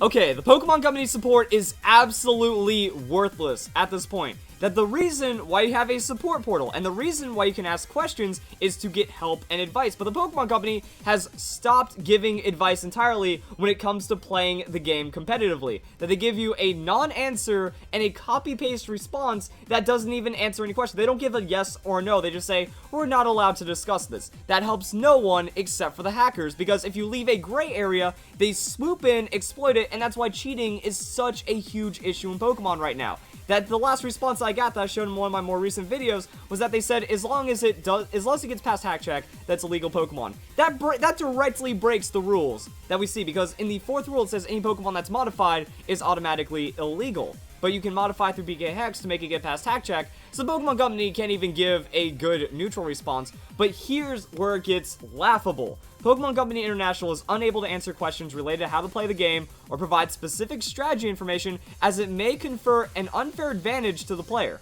Okay, the Pokemon Company support is absolutely worthless at this point. That the reason why you have a support portal and the reason why you can ask questions is to get help and advice. But the Pokemon Company has stopped giving advice entirely when it comes to playing the game competitively. That they give you a non-answer and a copy-paste response that doesn't even answer any question. They don't give a yes or no. They just say, we're not allowed to discuss this. That helps no one except for the hackers, because if you leave a gray area, they swoop in, exploit it, and that's why cheating is such a huge issue in Pokemon right now. That the last response I got that I showed in one of my more recent videos was that they said as long as it gets past hack check, that's illegal Pokemon. That directly breaks the rules that we see, because in the 4th rule it says any Pokemon that's modified is automatically illegal. But you can modify through PK Hex to make it get past hack check, so the Pokemon Company can't even give a good neutral response. But here's where it gets laughable. Pokemon Company International is unable to answer questions related to how to play the game or provide specific strategy information, as it may confer an unfair advantage to the player.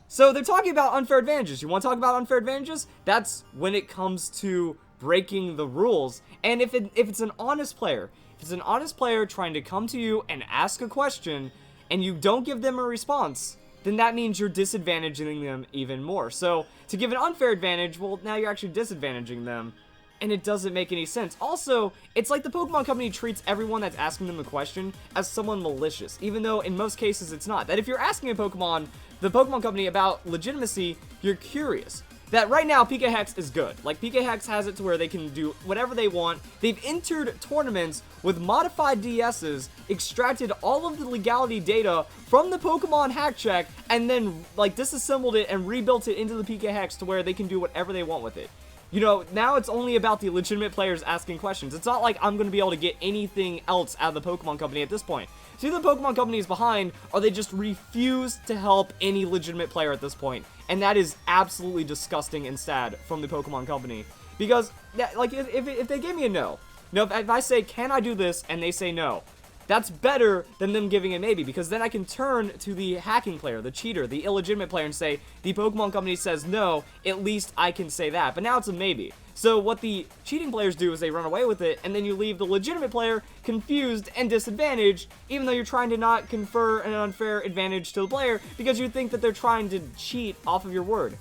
So they're talking about unfair advantages. You want to talk about unfair advantages? That's when it comes to breaking the rules. And if it's an honest player, if it's an honest player trying to come to you and ask a question, and you don't give them a response, then that means you're disadvantaging them even more. So to give an unfair advantage, well, now you're actually disadvantaging them, and it doesn't make any sense. Also, it's like the Pokemon Company treats everyone that's asking them a question as someone malicious, even though in most cases it's not. That if you're asking the Pokemon Company about legitimacy, you're curious. That right now, PK Hex is good. Like, PK Hex has it to where they can do whatever they want. They've entered tournaments with modified DSs, extracted all of the legality data from the Pokemon hack check, and then, like, disassembled it and rebuilt it into the PK Hex to where they can do whatever they want with it. You know, now it's only about the legitimate players asking questions. It's not like I'm going to be able to get anything else out of the Pokemon Company at this point. So either the Pokemon Company is behind, or they just refuse to help any legitimate player at this point. And that is absolutely disgusting and sad from the Pokemon Company. Because, like, if they give me a no, if I say, can I do this, and they say no, that's better than them giving a maybe, because then I can turn to the hacking player, the cheater, the illegitimate player, and say, the Pokemon Company says no, at least I can say that. But now it's a maybe. So what the cheating players do is they run away with it, and then you leave the legitimate player confused and disadvantaged, even though you're trying to not confer an unfair advantage to the player, because you think that they're trying to cheat off of your word.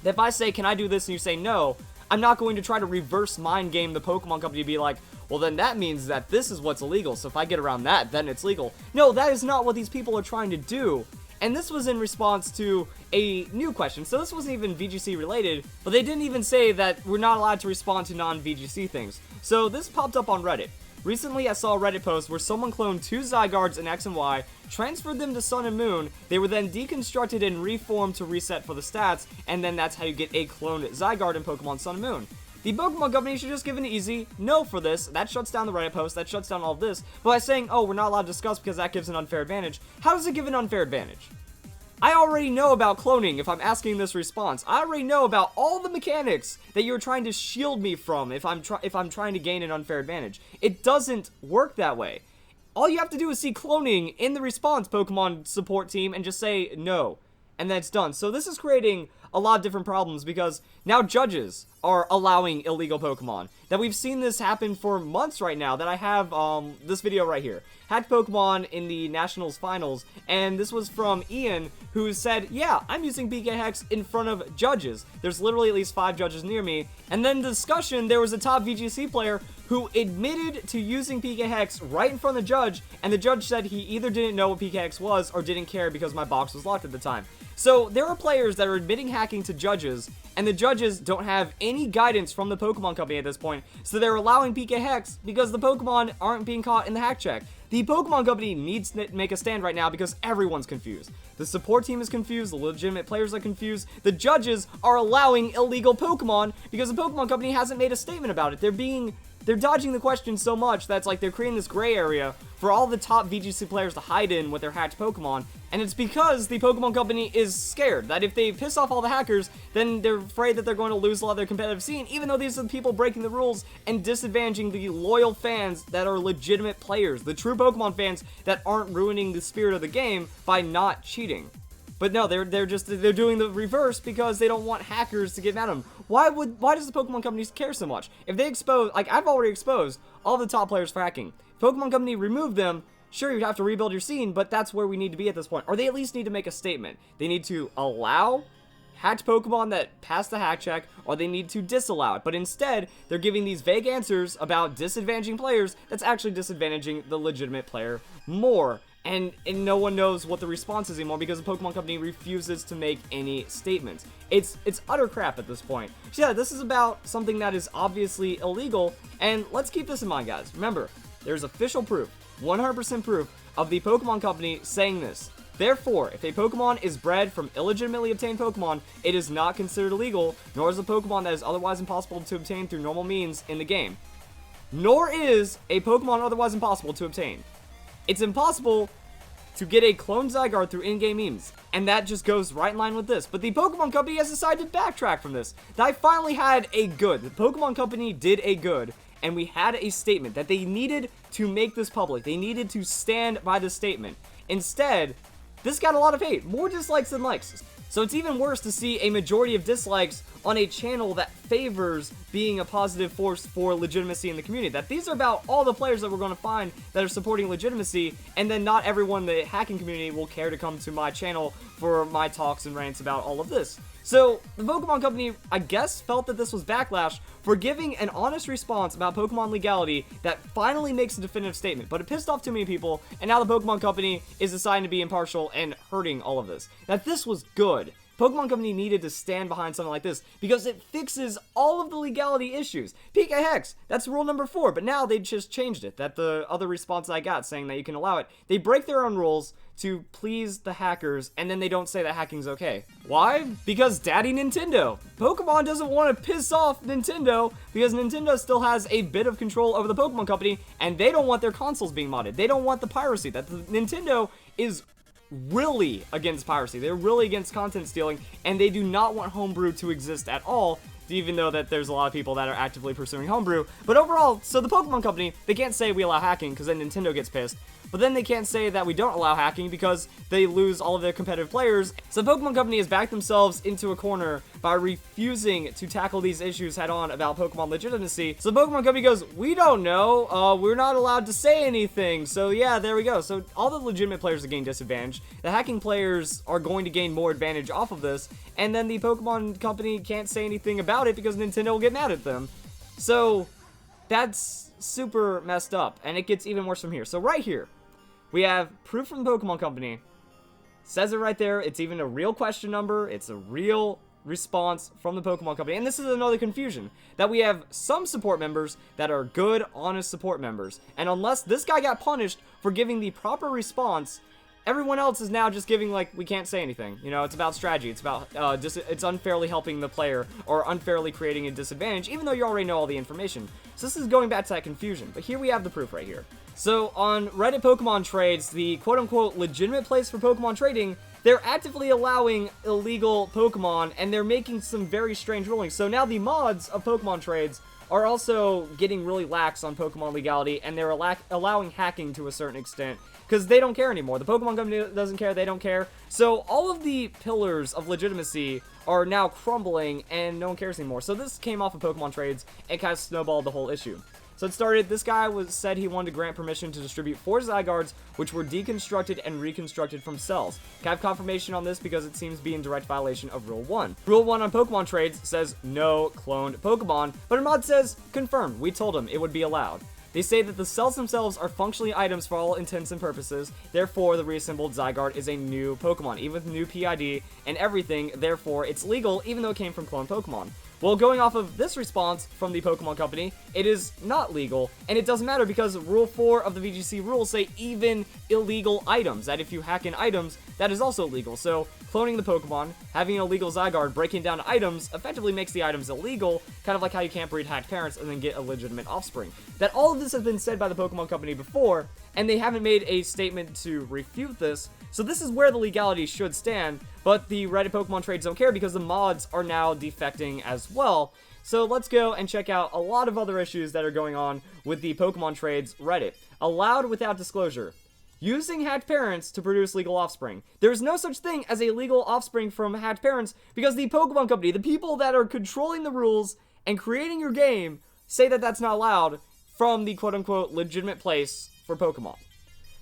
If I say, can I do this, and you say no, I'm not going to try to reverse mind game the Pokemon Company to be like, well, then that means that this is what's illegal, so if I get around that, then it's legal. No, that is not what these people are trying to do. And this was in response to a new question. So this wasn't even VGC related, but they didn't even say that we're not allowed to respond to non-VGC things. So this popped up on Reddit. Recently, I saw a Reddit post where someone cloned 2 Zygardes in X and Y, transferred them to Sun and Moon, they were then deconstructed and reformed to reset for the stats, and then that's how you get a cloned Zygarde in Pokemon Sun and Moon. The Pokemon Company should just give an easy no for this. That shuts down the Reddit post, that shuts down all of this. But by saying, oh, we're not allowed to discuss because that gives an unfair advantage, how does it give an unfair advantage? I already know about cloning if I'm asking this response. I already know about all the mechanics that you're trying to shield me from if I'm trying to gain an unfair advantage. It doesn't work that way. All you have to do is see cloning in the response, Pokemon support team, and just say no. And then it's done. So this is creating a lot of different problems, because now judges are allowing illegal Pokemon. That we've seen this happen for months right now, that I have this video right here. Hacked Pokemon in the Nationals Finals, and this was from Ian, who said, yeah, I'm using PK Hex in front of judges. There's literally at least 5 judges near me. And then in the discussion, there was a top VGC player who admitted to using PK Hex right in front of the judge, and the judge said he either didn't know what PK Hex was or didn't care because my box was locked at the time. So there are players that are admitting hacking to judges, and the judges don't have any guidance from the Pokemon Company at this point, so they're allowing PK Hex because the Pokemon aren't being caught in the hack check. The Pokemon Company needs to make a stand right now because everyone's confused. The support team is confused, the legitimate players are confused, the judges are allowing illegal Pokemon because the Pokemon Company hasn't made a statement about it. They're dodging the question so much that's like they're creating this gray area for all the top VGC players to hide in with their hacked Pokemon, and it's because the Pokemon Company is scared that if they piss off all the hackers, then they're afraid that they're going to lose a lot of their competitive scene, even though these are the people breaking the rules and disadvantaging the loyal fans that are legitimate players, the true Pokemon fans that aren't ruining the spirit of the game by not cheating. But no, they're doing the reverse because they don't want hackers to get mad at them. why does the Pokemon Company care so much? If they expose, like, I've already exposed all the top players for hacking. Pokemon Company removed them. Sure, you'd have to rebuild your scene, but that's where we need to be at this point. Or they at least need to make a statement. They need to allow hacked Pokemon that pass the hack check, or they need to disallow it. But instead, they're giving these vague answers about disadvantaging players that's actually disadvantaging the legitimate player more. And no one knows what the response is anymore because the Pokemon Company refuses to make any statements. It's utter crap at this point. So yeah, this is about something that is obviously illegal, and let's keep this in mind, guys. Remember, there's official proof, 100% proof, of the Pokemon Company saying this. Therefore, if a Pokemon is bred from illegitimately obtained Pokemon, it is not considered illegal, nor is a Pokemon that is otherwise impossible to obtain through normal means in the game. Nor is a Pokemon otherwise impossible to obtain. It's impossible to get a clone Zygarde through in-game means, and that just goes right in line with this. But the Pokemon Company has decided to backtrack from this. I finally had a good. The Pokemon Company did a good, and we had a statement that they needed to make this public. They needed to stand by the statement. Instead, this got a lot of hate, more dislikes than likes. So it's even worse to see a majority of dislikes on a channel that favors being a positive force for legitimacy in the community. That these are about all the players that we're going to find that are supporting legitimacy, and then not everyone in the hacking community will care to come to my channel for my talks and rants about all of this. So, the Pokemon Company, I guess, felt that this was backlash for giving an honest response about Pokemon legality that finally makes a definitive statement. But it pissed off too many people, and now the Pokemon Company is deciding to be impartial and hurting all of this. That this was good. Pokemon Company needed to stand behind something like this because it fixes all of the legality issues. Pika Hex, that's rule number 4, but now they just changed it. That the other response I got saying that you can allow it, they break their own rules to please the hackers, and then they don't say that hacking's okay. Why? Because Daddy Nintendo. Pokemon doesn't want to piss off Nintendo because Nintendo still has a bit of control over the Pokemon Company, and they don't want their consoles being modded. They don't want the piracy. That Nintendo is really against piracy. They're really against content stealing, and they do not want homebrew to exist at all, even though that there's a lot of people that are actively pursuing homebrew. But overall, so the Pokemon Company, they can't say we allow hacking because then Nintendo gets pissed. But then they can't say that we don't allow hacking because they lose all of their competitive players. So the Pokemon Company has backed themselves into a corner by refusing to tackle these issues head on about Pokemon legitimacy. So the Pokemon Company goes, we don't know, we're not allowed to say anything. So yeah, there we go. So all the legitimate players are getting disadvantaged. The hacking players are going to gain more advantage off of this. And then the Pokemon Company can't say anything about it because Nintendo will get mad at them. So that's super messed up. And it gets even worse from here. So right here, we have proof from the Pokemon Company. Says it right there. It's even a real question number. It's a real response from the Pokemon Company. And this is another confusion. That we have some support members that are good, honest support members. And unless this guy got punished for giving the proper response, everyone else is now just giving, like, we can't say anything. You know, it's about strategy. It's about, it's unfairly helping the player or unfairly creating a disadvantage, even though you already know all the information. So this is going back to that confusion. But here we have the proof right here. So on Reddit Pokemon Trades, the quote-unquote legitimate place for Pokemon trading, they're actively allowing illegal Pokemon, and they're making some very strange rulings. So now the mods of Pokemon Trades are also getting really lax on Pokemon legality, and they're allowing hacking to a certain extent, because they don't care anymore. The Pokemon Company doesn't care, they don't care. So all of the pillars of legitimacy are now crumbling, and no one cares anymore. So this came off of Pokemon Trades, and kind of snowballed the whole issue. So it started, this guy said he wanted to grant permission to distribute 4 Zygardes, which were deconstructed and reconstructed from cells. Can I have confirmation on this because it seems to be in direct violation of Rule 1. Rule 1 on Pokemon Trades says no cloned Pokemon, but a mod says confirmed. We told him it would be allowed. They say that the cells themselves are functionally items for all intents and purposes, therefore the reassembled Zygarde is a new Pokemon, even with new PID and everything, therefore it's legal even though it came from cloned Pokemon. Well, going off of this response from the Pokemon Company, it is not legal, and it doesn't matter because Rule 4 of the VGC rules say even illegal items, that if you hack in items, that is also illegal. So, cloning the Pokemon, having an illegal Zygarde, breaking down items, effectively makes the items illegal, kind of like how you can't breed hacked parents and then get a legitimate offspring. That all of this has been said by the Pokemon Company before, and they haven't made a statement to refute this, so this is where the legality should stand, but the Reddit Pokemon Trades don't care because the mods are now defecting as well. So let's go and check out a lot of other issues that are going on with the Pokemon Trades Reddit. Allowed without disclosure. using hacked parents to produce legal offspring. There's no such thing as a legal offspring from hacked parents because the Pokemon Company, the people that are controlling the rules and creating your game, say that that's not allowed from the quote-unquote legitimate place for Pokemon.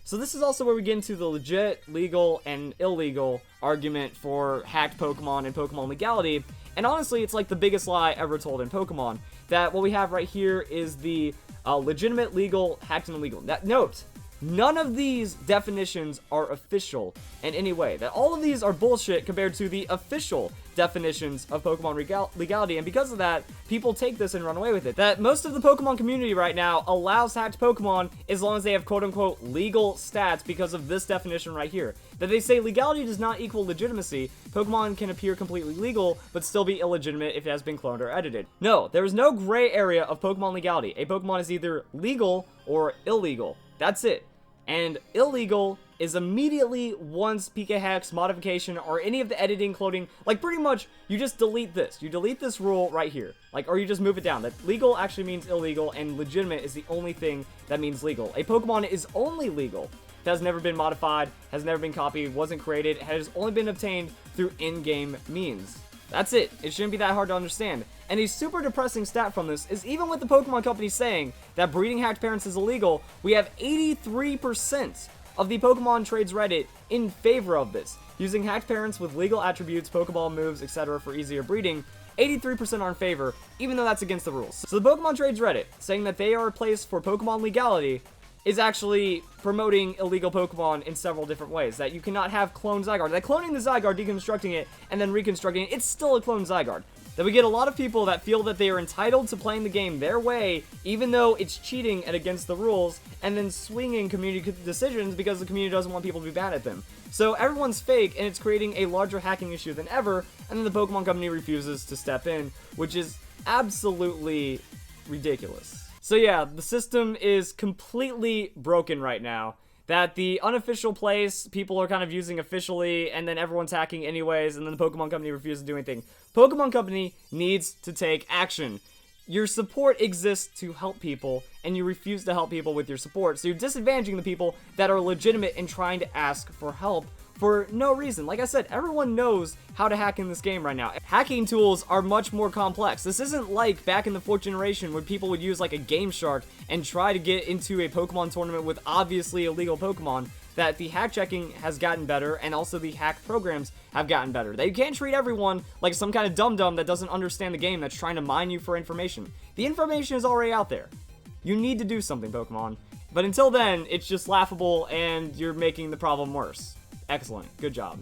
So this is also where we get into the legit, legal, and illegal argument for hacked Pokemon and Pokemon legality. And honestly, it's like the biggest lie ever told in Pokemon. That what we have right here is the legitimate, legal, hacked, and illegal. That note, none of these definitions are official in any way. That all of these are bullshit compared to the official definitions of Pokemon legality, and because of that, people take this and run away with it. That most of the Pokemon community right now allows hacked Pokemon as long as they have quote-unquote legal stats because of this definition right here. That they say legality does not equal legitimacy. Pokemon can appear completely legal, but still be illegitimate if it has been cloned or edited. No, there is no gray area of Pokemon legality. A Pokemon is either legal or illegal. That's it. And illegal is immediately once PK Hex, modification, or any of the editing, cloning, like pretty much you just delete this. You delete this rule right here. Like, or you just move it down. That legal actually means illegal, and legitimate is the only thing that means legal. A Pokemon is only legal. It has never been modified, has never been copied, wasn't created, has only been obtained through in-game means. That's it. It shouldn't be that hard to understand. And a super depressing stat from this is even with the Pokemon Company saying that breeding hacked parents is illegal, we have 83% of the Pokemon trades Reddit in favor of this. Using hacked parents with legal attributes, Pokeball moves, etc. for easier breeding, 83% are in favor, even though that's against the rules. So the Pokemon trades Reddit, saying that they are a place for Pokemon legality, is actually promoting illegal Pokemon in several different ways. That you cannot have cloned Zygarde. That cloning the Zygarde, deconstructing it, and then reconstructing it, it's still a cloned Zygarde. That we get a lot of people that feel that they are entitled to playing the game their way, even though it's cheating and against the rules, and then swinging community decisions because the community doesn't want people to be bad at them. So everyone's fake, and it's creating a larger hacking issue than ever, and then the Pokemon Company refuses to step in, which is absolutely ridiculous. So yeah, the system is completely broken right now. That the unofficial place, people are kind of using officially, and then everyone's hacking anyways, and then the Pokemon Company refuses to do anything. Pokemon Company needs to take action. Your support exists to help people, and you refuse to help people with your support, so you're disadvantaging the people that are legitimate in trying to ask for help for no reason. Like I said, everyone knows how to hack in this game right now. Hacking tools are much more complex. This isn't like back in the 4th generation when people would use like a Game Shark and try to get into a Pokemon tournament with obviously illegal Pokemon. That the hack checking has gotten better, and also the hack programs have gotten better. That you can't treat everyone like some kind of dum-dum that doesn't understand the game that's trying to mine you for information. The information is already out there. You need to do something, Pokemon. But until then, it's just laughable, and you're making the problem worse. Excellent. Good job.